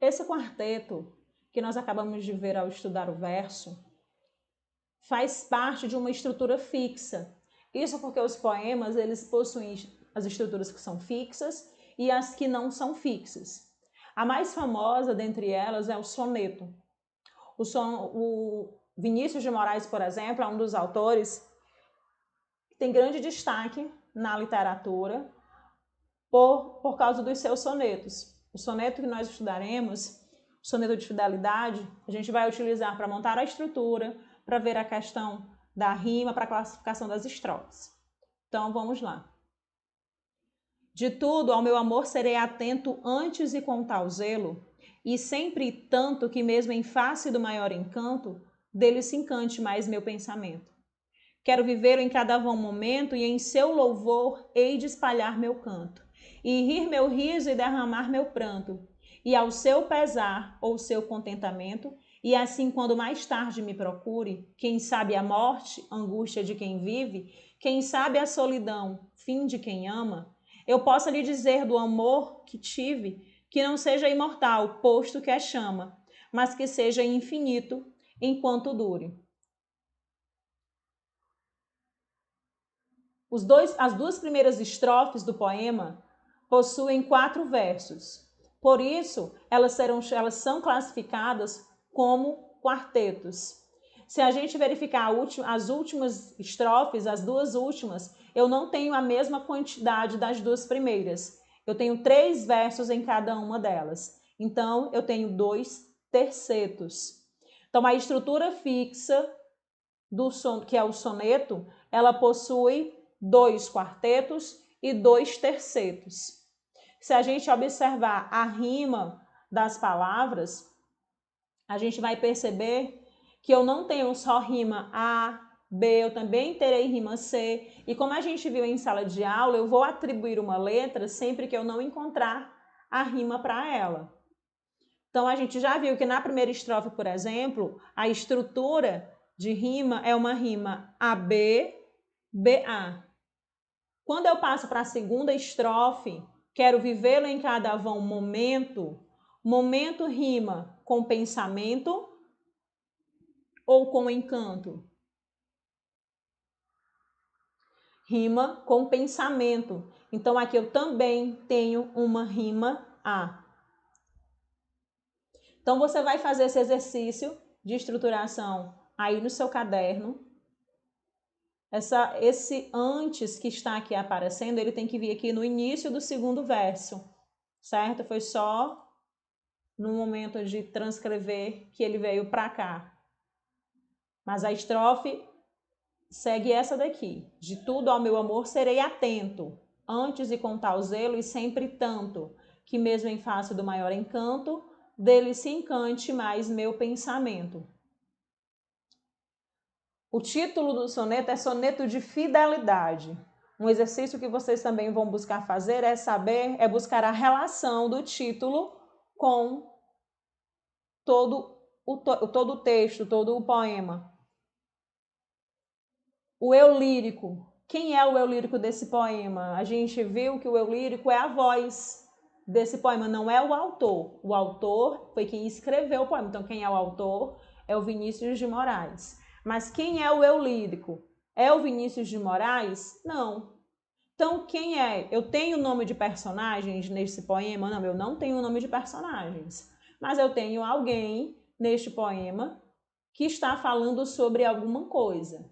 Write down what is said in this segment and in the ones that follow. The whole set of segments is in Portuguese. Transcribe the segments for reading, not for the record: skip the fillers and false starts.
Esse quarteto que nós acabamos de ver ao estudar o verso faz parte de uma estrutura fixa. Isso porque os poemas, eles possuem as estruturas que são fixas e as que não são fixas. A mais famosa dentre elas é o soneto. O Vinícius de Moraes, por exemplo, é um dos autores que tem grande destaque na literatura por causa dos seus sonetos. O soneto que nós estudaremos, o soneto de fidelidade, a gente vai utilizar para montar a estrutura, para ver a questão da rima, para a classificação das estrofes. Então, vamos lá. De tudo ao meu amor serei atento antes e com tal zelo, e sempre tanto que mesmo em face do maior encanto, dele se encante mais meu pensamento. Quero viver em cada vão momento, e em seu louvor hei de espalhar meu canto, e rir meu riso e derramar meu pranto, e ao seu pesar ou seu contentamento, e assim quando mais tarde me procure, quem sabe a morte, angústia de quem vive, quem sabe a solidão, fim de quem ama, eu possa lhe dizer do amor que tive, que não seja imortal, posto que é chama, mas que seja infinito, enquanto dure. As duas primeiras estrofes do poema possuem 4 versos. Por isso, elas são classificadas como quartetos. Se a gente verificar as últimas estrofes, as 2 últimas, eu não tenho a mesma quantidade das 2 primeiras. Eu tenho 3 versos em cada uma delas. Então, eu tenho 2 tercetos. Então, a estrutura fixa que é o soneto, ela possui 2 quartetos e 2 tercetos. Se a gente observar a rima das palavras, a gente vai perceber que eu não tenho só rima A, B, eu também terei rima C. E como a gente viu em sala de aula, eu vou atribuir uma letra sempre que eu não encontrar a rima para ela. Então, a gente já viu que na primeira estrofe, por exemplo, a estrutura de rima é uma rima AB, BA. Quando eu passo para a segunda estrofe, quero vivê-lo em cada vão momento, momento rima com pensamento ou com encanto? Rima com pensamento. Então, aqui eu também tenho uma rima A. Então, você vai fazer esse exercício de estruturação aí no seu caderno. Esse antes que está aqui aparecendo, ele tem que vir aqui no início do segundo verso, certo? Foi só no momento de transcrever que ele veio para cá. Mas a estrofe segue essa daqui. De tudo ao meu amor serei atento, antes e com tal zelo e sempre tanto, que mesmo em face do maior encanto, dele se encante mais meu pensamento. O título do soneto é Soneto de Fidelidade. Um exercício que vocês também vão buscar fazer é buscar a relação do título com todo o texto, todo o poema. O eu lírico. Quem é o eu lírico desse poema? A gente viu que o eu lírico é a voz desse poema, não é o autor. O autor foi quem escreveu o poema. Então, quem é o autor é o Vinícius de Moraes. Mas quem é o eu lírico? É o Vinícius de Moraes? Não. Então, quem é? Eu tenho nome de personagens nesse poema? Não, eu não tenho nome de personagens. Mas eu tenho alguém neste poema que está falando sobre alguma coisa.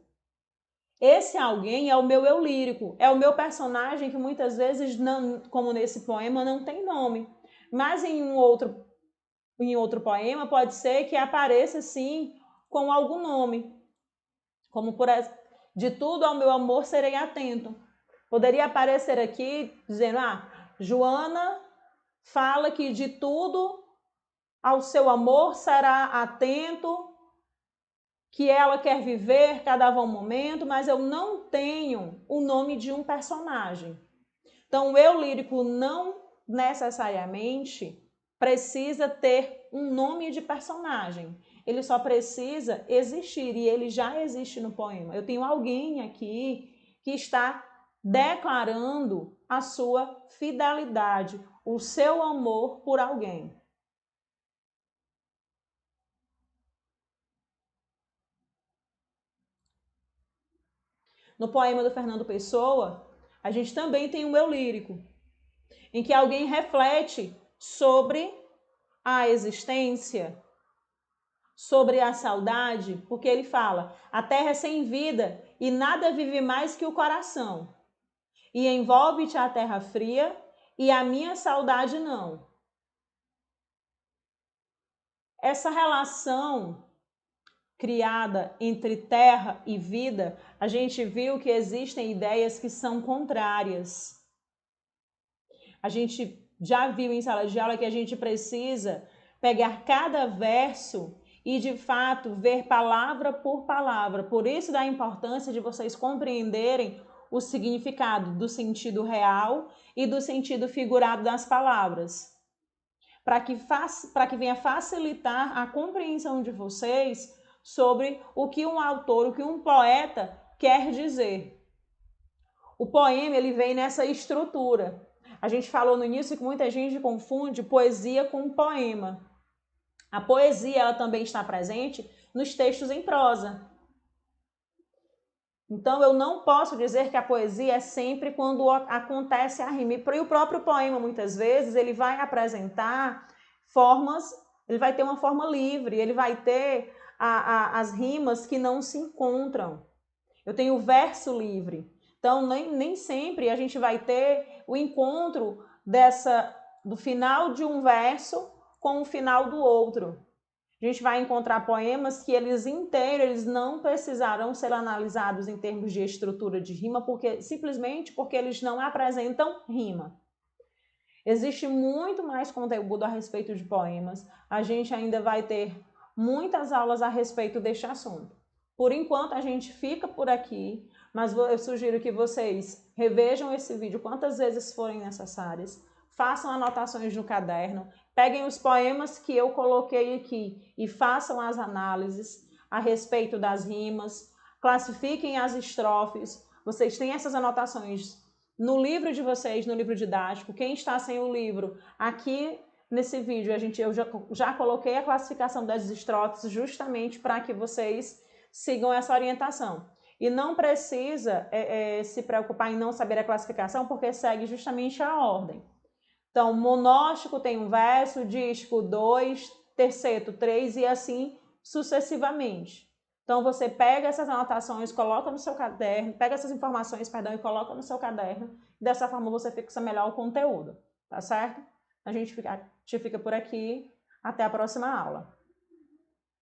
Esse alguém é o meu eu lírico, é o meu personagem que muitas vezes, não, como nesse poema, não tem nome. Mas em outro poema pode ser que apareça sim com algum nome. Como por exemplo, de tudo ao meu amor serei atento. Poderia aparecer aqui dizendo, Joana fala que de tudo ao seu amor será atento, que ela quer viver cada momento, mas eu não tenho o nome de um personagem. Então, o eu lírico não necessariamente precisa ter um nome de personagem. Ele só precisa existir e ele já existe no poema. Eu tenho alguém aqui que está declarando a sua fidelidade, o seu amor por alguém. No poema do Fernando Pessoa, a gente também tem um eu lírico, em que alguém reflete sobre a existência, sobre a saudade, porque ele fala: a terra é sem vida e nada vive mais que o coração. E envolve-te a terra fria e a minha saudade não. Essa relação criada entre terra e vida, a gente viu que existem ideias que são contrárias. A gente já viu em sala de aula que a gente precisa pegar cada verso e, de fato, ver palavra por palavra. Por isso da importância de vocês compreenderem o significado do sentido real e do sentido figurado das palavras, para que venha facilitar a compreensão de vocês sobre o que um autor, o que um poeta quer dizer. O poema, ele vem nessa estrutura. A gente falou no início que muita gente confunde poesia com poema. A poesia, ela também está presente nos textos em prosa. Então, eu não posso dizer que a poesia é sempre quando acontece a rima. E o próprio poema, muitas vezes, ele vai apresentar formas, ele vai ter uma forma livre, ele vai ter as rimas que não se encontram. Eu tenho o verso livre. Então, nem sempre a gente vai ter o encontro do final de um verso com o final do outro. A gente vai encontrar poemas que eles inteiros, eles não precisarão ser analisados em termos de estrutura de rima, simplesmente porque eles não apresentam rima. Existe muito mais conteúdo a respeito de poemas. A gente ainda vai ter muitas aulas a respeito deste assunto. Por enquanto, a gente fica por aqui, mas eu sugiro que vocês revejam esse vídeo quantas vezes forem necessárias, façam anotações no caderno, peguem os poemas que eu coloquei aqui e façam as análises a respeito das rimas, classifiquem as estrofes. Vocês têm essas anotações no livro de vocês, no livro didático. Quem está sem o livro, aqui nesse vídeo eu já coloquei a classificação das estrofes justamente para que vocês sigam essa orientação. E não precisa se preocupar em não saber a classificação, porque segue justamente a ordem. Então, monóstico tem um verso, dístico 2, terceto 3 e assim sucessivamente. Então, você pega essas anotações, coloca no seu caderno, pega essas informações, perdão, e coloca no seu caderno. Dessa forma, você fixa melhor o conteúdo, tá certo? A gente fica por aqui. Até a próxima aula.